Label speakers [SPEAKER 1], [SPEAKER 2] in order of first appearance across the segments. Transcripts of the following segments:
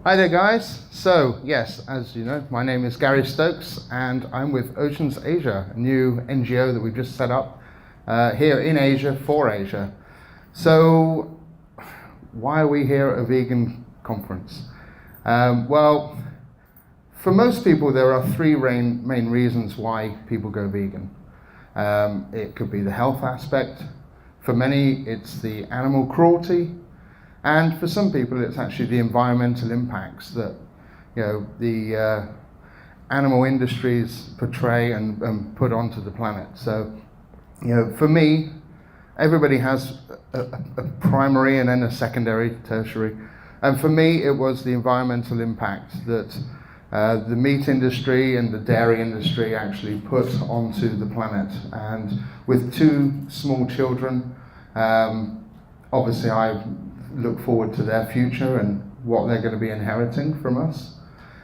[SPEAKER 1] Hi there guys. So yes, as you know, my name is Gary Stokes and I'm with OceansAsia, a new NGO that we've just set up here in Asia for Asia. So why are we here at a vegan conference? Well, for most people there are three main reasons why people go vegan. It could be the health aspect. For many it's the animal cruelty. And for some people, it's actually the environmental impacts that, the animal industries portray and put onto the planet. So, for me, everybody has a primary and then a secondary, tertiary. And for me, it was the environmental impact that the meat industry and the dairy industry actually put onto the planet. And with two small children, obviously I look forward to their future and what they're going to be inheriting from us.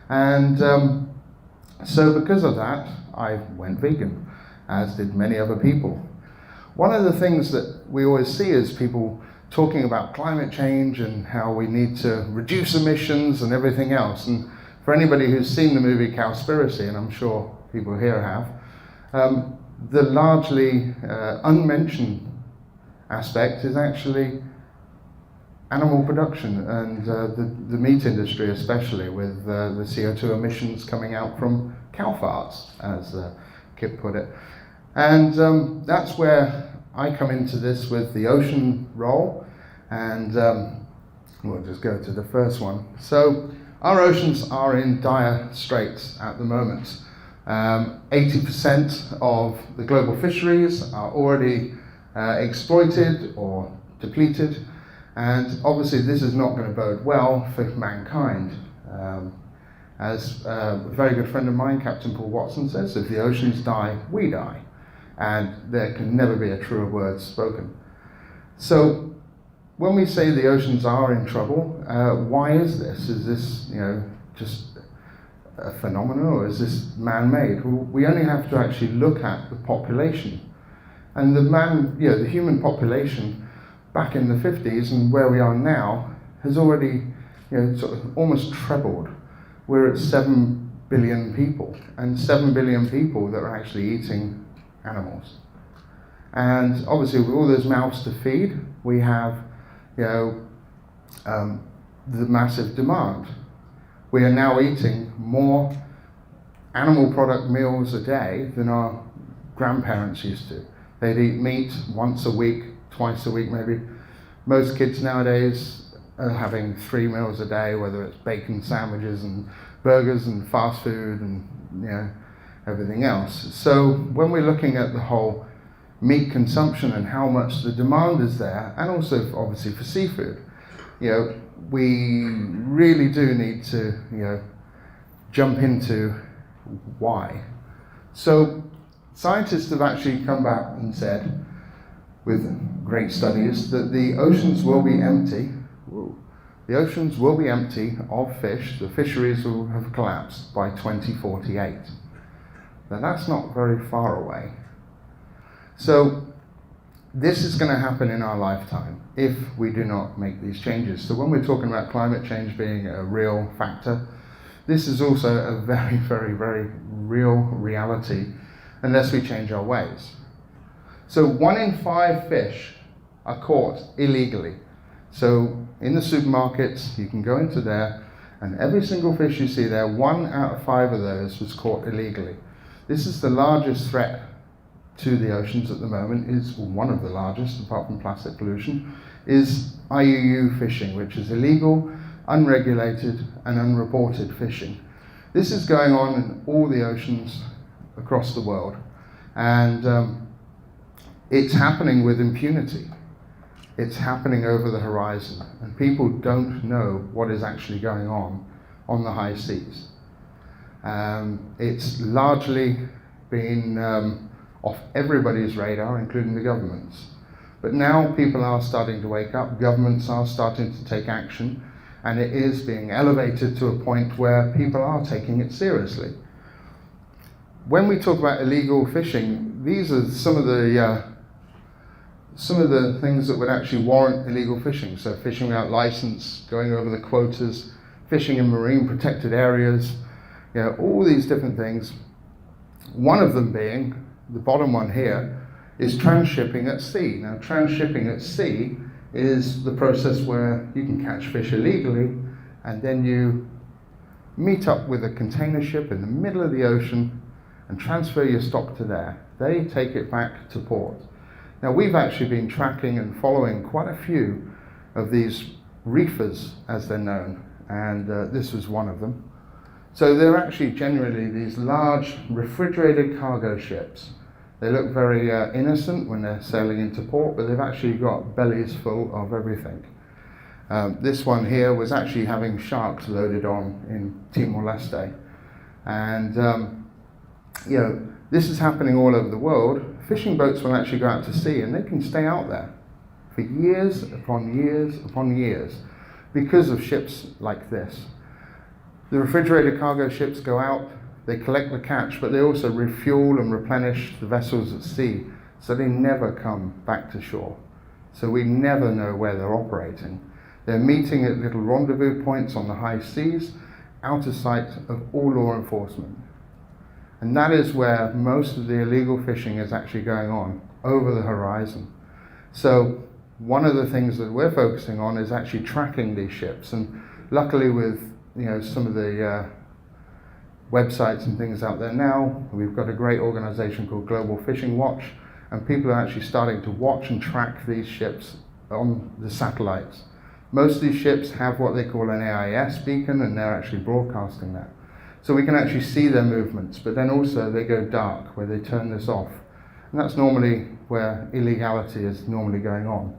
[SPEAKER 1] And so because of that, I went vegan, as did many other people. One of the things that we always see is people talking about climate change and how we need to reduce emissions and everything else. And for anybody who's seen the movie Cowspiracy, and I'm sure people here have, the largely unmentioned aspect is actually animal production and the meat industry, especially with the CO2 emissions coming out from cow farts, as Kip put it. And that's where I come into this with the ocean role. And we'll just go to the first one. So our oceans are in dire straits at the moment. 80% of the global fisheries are already exploited or depleted. And obviously this is not going to bode well for mankind. As a very good friend of mine, Captain Paul Watson, says, if the oceans die, we die. And there can never be a truer word spoken. So when we say the oceans are in trouble, why is this? Is this just a phenomenon, or is this man-made? Well, we only have to actually look at the population. And the human population back in the 50s and where we are now has already sort of almost trebled. We're at 7 billion people, and 7 billion people that are actually eating animals. And obviously with all those mouths to feed, we have the massive demand. We are now eating more animal product meals a day than our grandparents used to. They'd eat meat once a week, twice a week maybe. Most kids nowadays are having 3 meals a day, whether it's bacon sandwiches and burgers and fast food and everything else. So when we're looking at the whole meat consumption and how much the demand is there, and also obviously for seafood, we really do need to jump into why. So scientists have actually come back and said, with great studies, that the oceans will be empty. The oceans will be empty of fish. The fisheries will have collapsed by 2048. Now that's not very far away. So this is going to happen in our lifetime if we do not make these changes. So when we're talking about climate change being a real factor, this is also a very, very, very real reality unless we change our ways. So 1 in 5 fish are caught illegally. So in the supermarkets, you can go into there, and every single fish you see there, 1 out of 5 of those was caught illegally. This is the largest threat to the oceans at the moment, is one of the largest, apart from plastic pollution, is IUU fishing, which is illegal, unregulated, and unreported fishing. This is going on in all the oceans across the world. And it's happening with impunity. It's happening over the horizon, and people don't know what is actually going on the high seas. It's largely been off everybody's radar, including the governments. But now people are starting to wake up, governments are starting to take action, and it is being elevated to a point where people are taking it seriously. When we talk about illegal fishing, these are some of the things that would actually warrant illegal fishing. So fishing without license, going over the quotas, fishing in marine protected areas, all these different things. One of them being, the bottom one here, is transshipping at sea. Now, transshipping at sea is the process where you can catch fish illegally and then you meet up with a container ship in the middle of the ocean and transfer your stock to there. They take it back to port. Now, we've actually been tracking and following quite a few of these reefers, as they're known, and this was one of them. So they're actually generally these large refrigerated cargo ships. They look very innocent when they're sailing into port, but they've actually got bellies full of everything. This one here was actually having sharks loaded on in Timor-Leste. And this is happening all over the world. Fishing boats will actually go out to sea and they can stay out there for years upon years upon years because of ships like this. The refrigerated cargo ships go out, they collect the catch, but they also refuel and replenish the vessels at sea, so they never come back to shore. So we never know where they're operating. They're meeting at little rendezvous points on the high seas, out of sight of all law enforcement. And that is where most of the illegal fishing is actually going on, over the horizon. So one of the things that we're focusing on is actually tracking these ships, and luckily with some of the websites and things out there now, we've got a great organization called Global Fishing Watch, and people are actually starting to watch and track these ships on the satellites. Most of these ships have what they call an AIS beacon, and they're actually broadcasting that. So we can actually see their movements, but then also they go dark, where they turn this off. And that's normally where illegality is normally going on.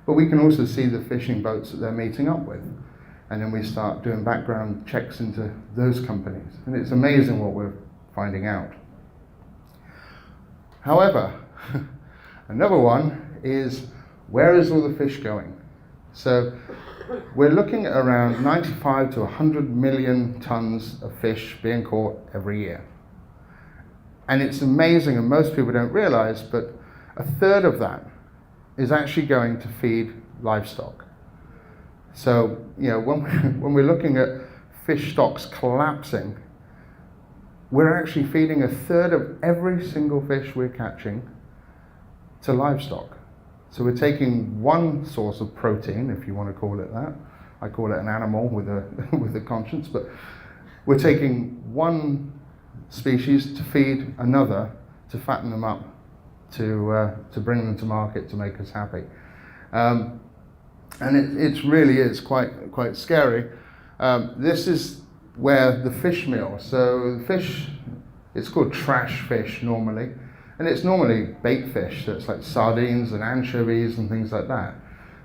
[SPEAKER 1] But we can also see the fishing boats that they're meeting up with. And then we start doing background checks into those companies. And it's amazing what we're finding out. However, another one is, where is all the fish going? So we're looking at around 95 to 100 million tons of fish being caught every year. And it's amazing, and most people don't realize, but a third of that is actually going to feed livestock. So, when we're looking at fish stocks collapsing, we're actually feeding a third of every single fish we're catching to livestock. So we're taking one source of protein, if you want to call it that. I call it an animal with a conscience, but we're taking one species to feed another, to fatten them up, to bring them to market, to make us happy. And it really is quite scary. This is where the fish meal, so the fish, it's called trash fish normally, and it's normally bait fish, so it's like sardines and anchovies and things like that.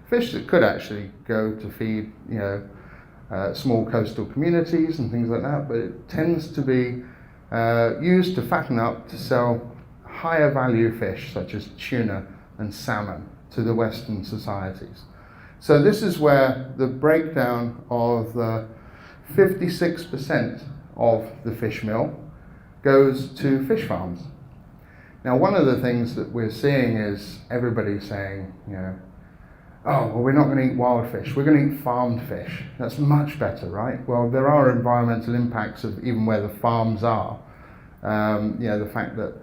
[SPEAKER 1] Fish that could actually go to feed, small coastal communities and things like that, but it tends to be used to fatten up to sell higher value fish such as tuna and salmon to the Western societies. So this is where the breakdown of the 56% of the fish meal goes to fish farms. Now, one of the things that we're seeing is everybody saying, oh, well, we're not going to eat wild fish, we're going to eat farmed fish. That's much better, right? Well, there are environmental impacts of even where the farms are. The fact that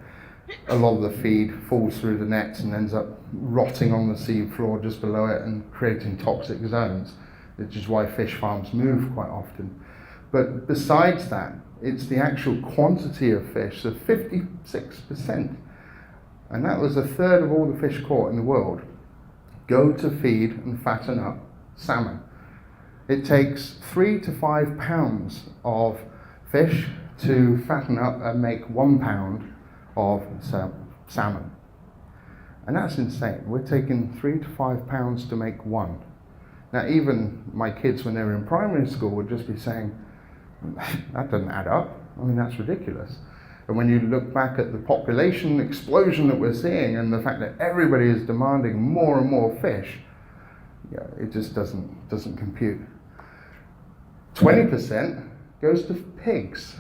[SPEAKER 1] a lot of the feed falls through the nets and ends up rotting on the sea floor just below it and creating toxic zones, which is why fish farms move quite often. But besides that, it's the actual quantity of fish, so 56%, and that was a third of all the fish caught in the world, go to feed and fatten up salmon. It takes 3 to 5 pounds of fish to fatten up and make 1 pound of salmon. And that's insane. We're taking 3 to 5 pounds to make 1. Now, even my kids, when they were in primary school, would just be saying, that doesn't add up. I mean, that's ridiculous. And when you look back at the population explosion that we're seeing and the fact that everybody is demanding more and more fish, it just doesn't compute. 20% goes to pigs.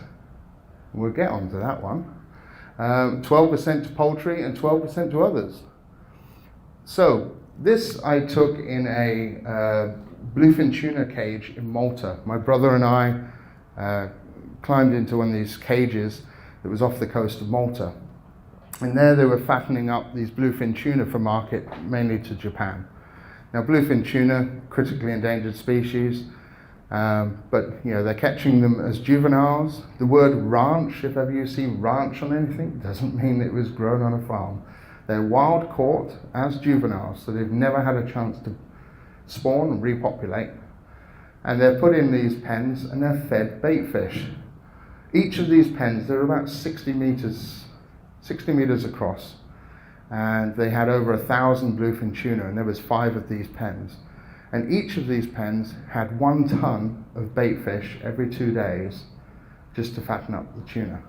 [SPEAKER 1] We'll get onto that one. 12% to poultry and 12% to others. So this I took in a bluefin tuna cage in Malta. My brother and I climbed into one of these cages that was off the coast of Malta. And there they were fattening up these bluefin tuna for market, mainly to Japan. Now, bluefin tuna, critically endangered species, but they're catching them as juveniles. The word ranch, if ever you see ranch on anything, doesn't mean it was grown on a farm. They're wild caught as juveniles, so they've never had a chance to spawn and repopulate. And they're put in these pens and they're fed bait fish. Each of these pens, they're about 60 meters across. And they had over 1,000 bluefin tuna, and there was 5 of these pens. And each of these pens had 1 ton of bait fish every 2 days just to fatten up the tuna.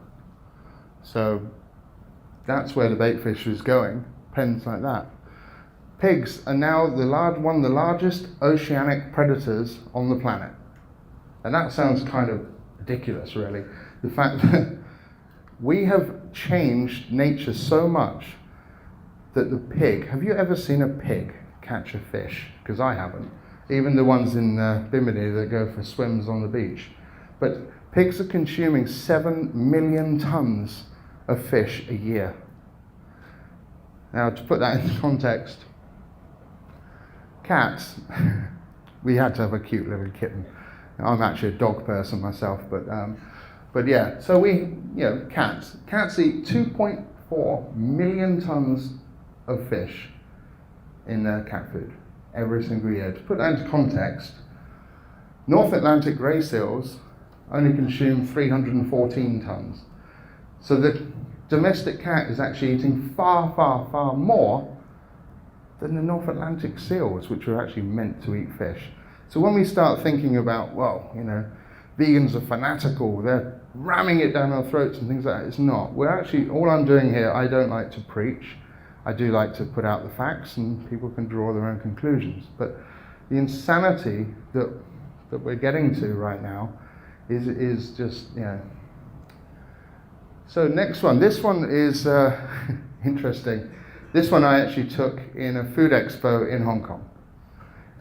[SPEAKER 1] So that's where the bait fish was going, pens like that. Pigs are now one of the largest oceanic predators on the planet. And that sounds kind of ridiculous, really. The fact that we have changed nature so much that the pig, have you ever seen a pig catch a fish? Because I haven't. Even the ones in Bimini that go for swims on the beach. But pigs are consuming 7 million tons of fish a year. Now, to put that into context, cats, we had to have a cute little kitten. I'm actually a dog person myself, but yeah, so cats eat 2.4 million tons of fish in their cat food every single year. To put that into context, North Atlantic grey seals only consume 314 tons. So the domestic cat is actually eating far, far, far more than the North Atlantic seals, which are actually meant to eat fish. So when we start thinking about, vegans are fanatical, they're ramming it down our throats and things like that, it's not. We're actually, all I'm doing here, I don't like to preach. I do like to put out the facts and people can draw their own conclusions. But the insanity that we're getting to right now is just, So next one, this one is interesting. This one I actually took in a food expo in Hong Kong.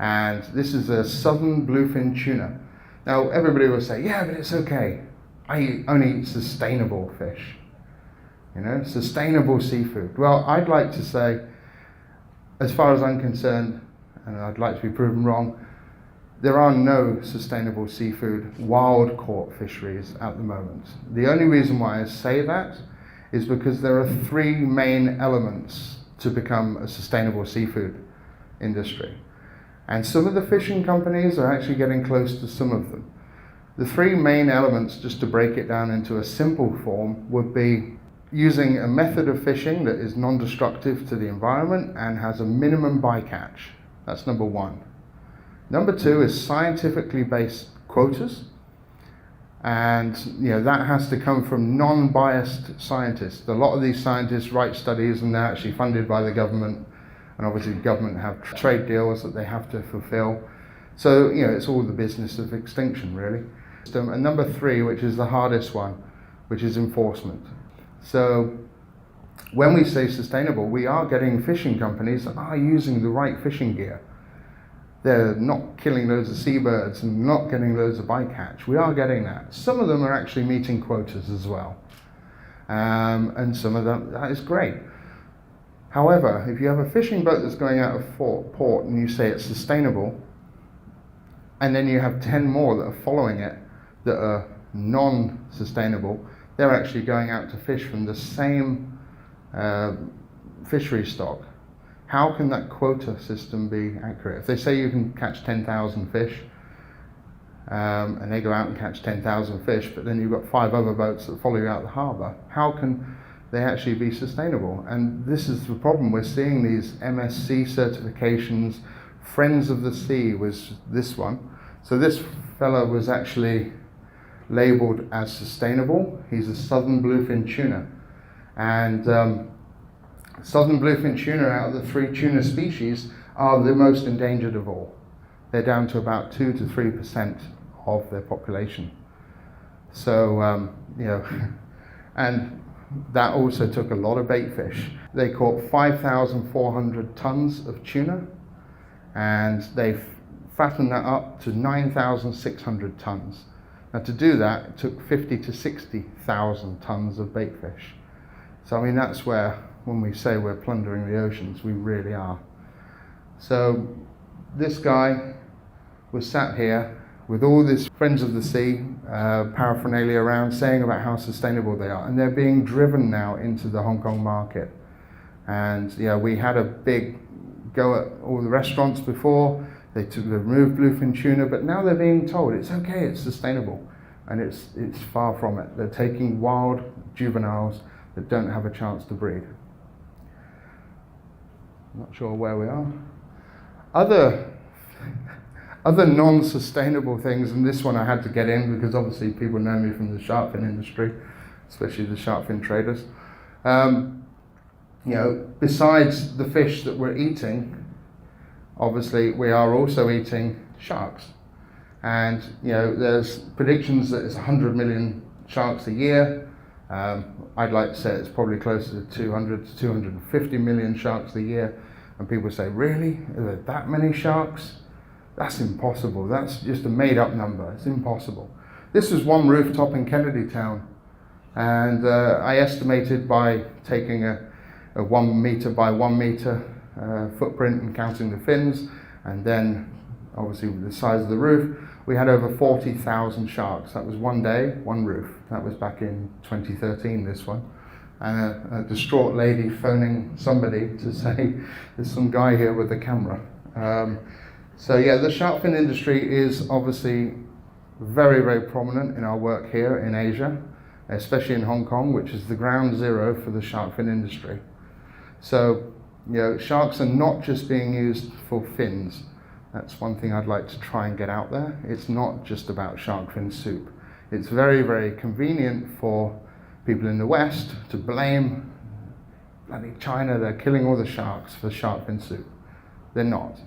[SPEAKER 1] And this is a southern bluefin tuna. Now everybody will say, yeah, but it's okay. I only eat sustainable fish. Sustainable seafood. Well, I'd like to say, as far as I'm concerned, and I'd like to be proven wrong, there are no sustainable seafood wild caught fisheries at the moment. The only reason why I say that is because there are 3 main elements to become a sustainable seafood industry. And some of the fishing companies are actually getting close to some of them. The 3 main elements, just to break it down into a simple form, would be using a method of fishing that is non-destructive to the environment and has a minimum bycatch. That's number 1. Number 2 is scientifically based quotas. And that has to come from non-biased scientists. A lot of these scientists write studies and they're actually funded by the government. And obviously the government have trade deals that they have to fulfill. So, it's all the business of extinction, really. And number 3, which is the hardest one, which is enforcement. So when we say sustainable, we are getting fishing companies that are using the right fishing gear. They're not killing loads of seabirds and not getting loads of bycatch. We are getting that. Some of them are actually meeting quotas as well. And some of them, that is great. However, if you have a fishing boat that's going out of port and you say it's sustainable, and then you have 10 more that are following it that are non-sustainable, they're actually going out to fish from the same fishery stock. How can that quota system be accurate? If they say you can catch 10,000 fish, and they go out and catch 10,000 fish, but then you've got 5 other boats that follow you out the harbour, how can they actually be sustainable? And this is the problem. We're seeing these MSC certifications. Friends of the Sea was this one. So this fella was actually labelled as sustainable. He's a southern bluefin tuna. And southern bluefin tuna, out of the 3 tuna species, are the most endangered of all. They're down to about 2 to 3% of their population. So, and that also took a lot of bait fish. They caught 5,400 tons of tuna, and they fatten that up to 9,600 tons. Now to do that, it took 50 to 60,000 tons of bait fish. So I mean, that's where, when we say we're plundering the oceans, we really are. So this guy was sat here with all this Friends of the Sea paraphernalia around, saying about how sustainable they are, and they're being driven now into the Hong Kong market. And yeah, we had a big go at all the restaurants before. They removed bluefin tuna, but now they're being told it's okay, it's sustainable, and it's far from it. They're taking wild juveniles that don't have a chance to breed. I'm not sure where we are. Other non-sustainable things, and this one I had to get in because obviously people know me from the shark fin industry, especially the shark fin traders. You know, besides the fish that we're eating, obviously we are also eating sharks. And you know, there's predictions that it's 100 million sharks a year. I'd like to say it's probably closer to 200 to 250 million sharks a year. And people say, really? Are there that many sharks? That's impossible. That's just a made up number. It's impossible. This was one rooftop in Kennedy Town. And I estimated by taking a 1 meter by 1 meter footprint and counting the fins, and then obviously with the size of the roof, we had over 40,000 sharks. That was one day, one roof. That was back in 2013, this one. And a distraught lady phoning somebody to say, there's some guy here with a camera. So yeah, the shark fin industry is obviously very, very prominent in our work here in Asia, especially in Hong Kong, which is the ground zero for the shark fin industry. So, you know, sharks are not just being used for fins. That's one thing I'd like to try and get out there. It's not just about shark fin soup. It's very, very convenient for people in the West to blame bloody China, they're killing all the sharks for shark fin soup. They're not.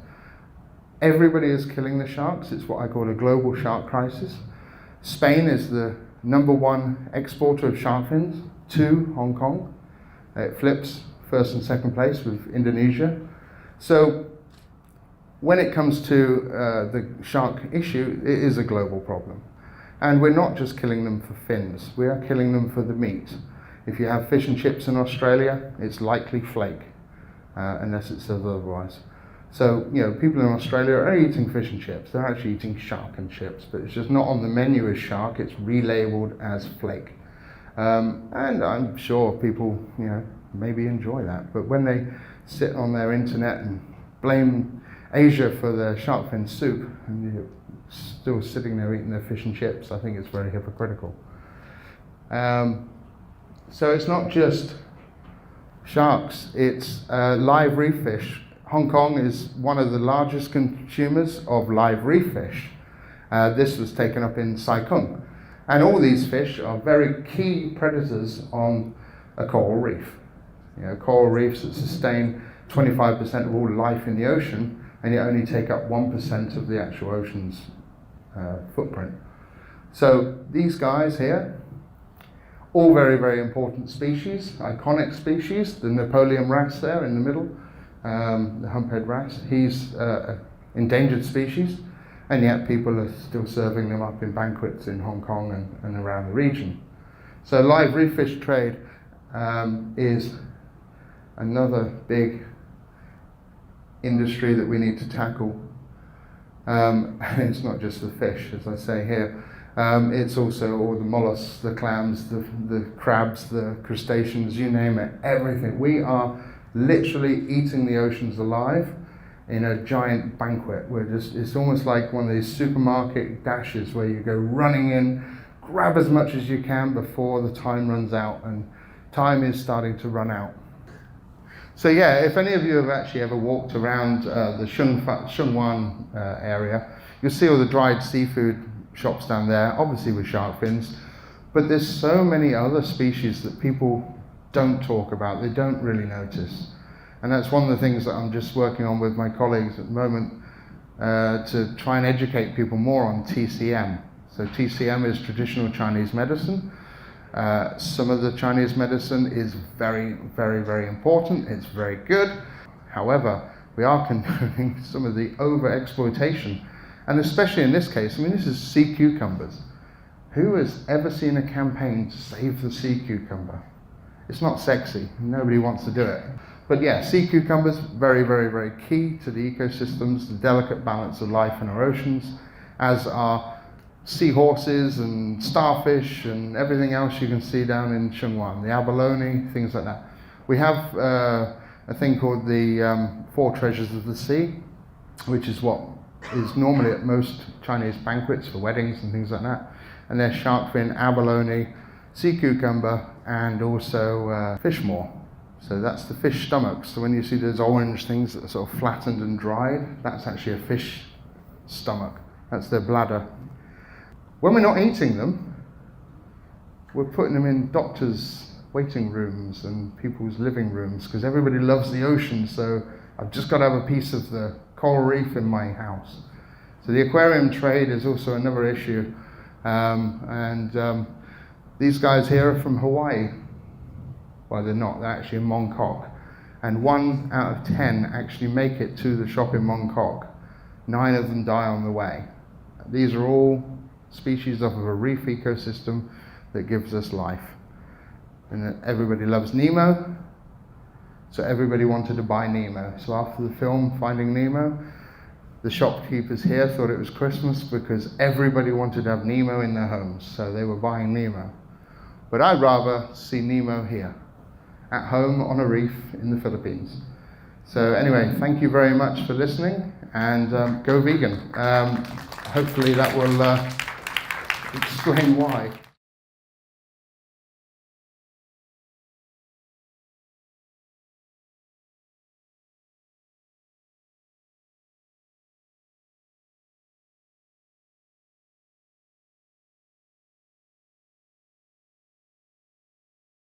[SPEAKER 1] Everybody is killing the sharks. It's what I call a global shark crisis. Spain is the #1 exporter of shark fins to Hong Kong. It flips first and second place with Indonesia. So when it comes to the shark issue, it is a global problem. And we're not just killing them for fins, we are killing them for the meat. If you have fish and chips in Australia, it's likely flake, unless it says otherwise. So, you know, people in Australia are eating fish and chips, they're actually eating shark and chips, but it's just not on the menu as shark, it's relabeled as flake. And I'm sure people, you know, maybe enjoy that, but when they sit on their internet and blame Asia for their shark fin soup, and you're still sitting there eating their fish and chips, I think it's very hypocritical. So it's not just sharks, it's live reef fish. Hong Kong is one of the largest consumers of live reef fish. This was taken up in Sai Kung. And all these fish are very key predators on a coral reef. You know, coral reefs that sustain 25% of all life in the ocean, and yet only take up 1% of the actual ocean's footprint. So these guys here, all very, very important species, iconic species. The Napoleon wrasse there in the middle, the humphead wrasse, he's an endangered species, and yet people are still serving them up in banquets in Hong Kong and around the region. So live reef fish trade is another big industry that we need to tackle. And it's not just the fish, as I say here. It's also all the mollusks, the clams, the crabs, the crustaceans, you name it, everything. We are literally eating the oceans alive in a giant banquet. It's almost like one of these supermarket dashes where you go running in, grab as much as you can before the time runs out, and time is starting to run out. So yeah, if any of you have actually ever walked around the Shung Wan area, you'll see all the dried seafood shops down there, obviously with shark fins, but there's so many other species that people don't talk about, they don't really notice. And that's one of the things that I'm just working on with my colleagues at the moment, to try and educate people more on TCM. So TCM is traditional Chinese medicine. Some of the Chinese medicine is very, very, very important. It's very good. However, we are condoning some of the over-exploitation And especially in this case, I mean, this is sea cucumbers. Who has ever seen a campaign to save the sea cucumber? It's not sexy. Nobody wants to do it. But yeah, sea cucumbers, very, very, very key to the ecosystems, the delicate balance of life in our oceans, as are seahorses and starfish and everything else you can see down in Shenzhen, the abalone, things like that. We have a thing called the Four Treasures of the Sea, which is what is normally at most Chinese banquets for weddings and things like that. And they're shark fin, abalone, sea cucumber, and also fish maw. So that's the fish stomachs. So when you see those orange things that are sort of flattened and dried, that's actually a fish stomach. That's their bladder. When we're not eating them, we're putting them in doctors' waiting rooms and people's living rooms, because everybody loves the ocean, so I've just got to have a piece of the coral reef in my house. So the aquarium trade is also another issue. These guys here are from Hawaii. Well, they're not, they're actually in Mongkok. And 1 out of 10 actually make it to the shop in Mongkok. 9 of them die on the way. These are all species of a reef ecosystem that gives us life. And everybody loves Nemo, so everybody wanted to buy Nemo. So after the film Finding Nemo, the shopkeepers here thought it was Christmas because everybody wanted to have Nemo in their homes, so they were buying Nemo. But I'd rather see Nemo here, at home on a reef in the Philippines. So anyway, thank you very much for listening, and go vegan. Hopefully that will explain why.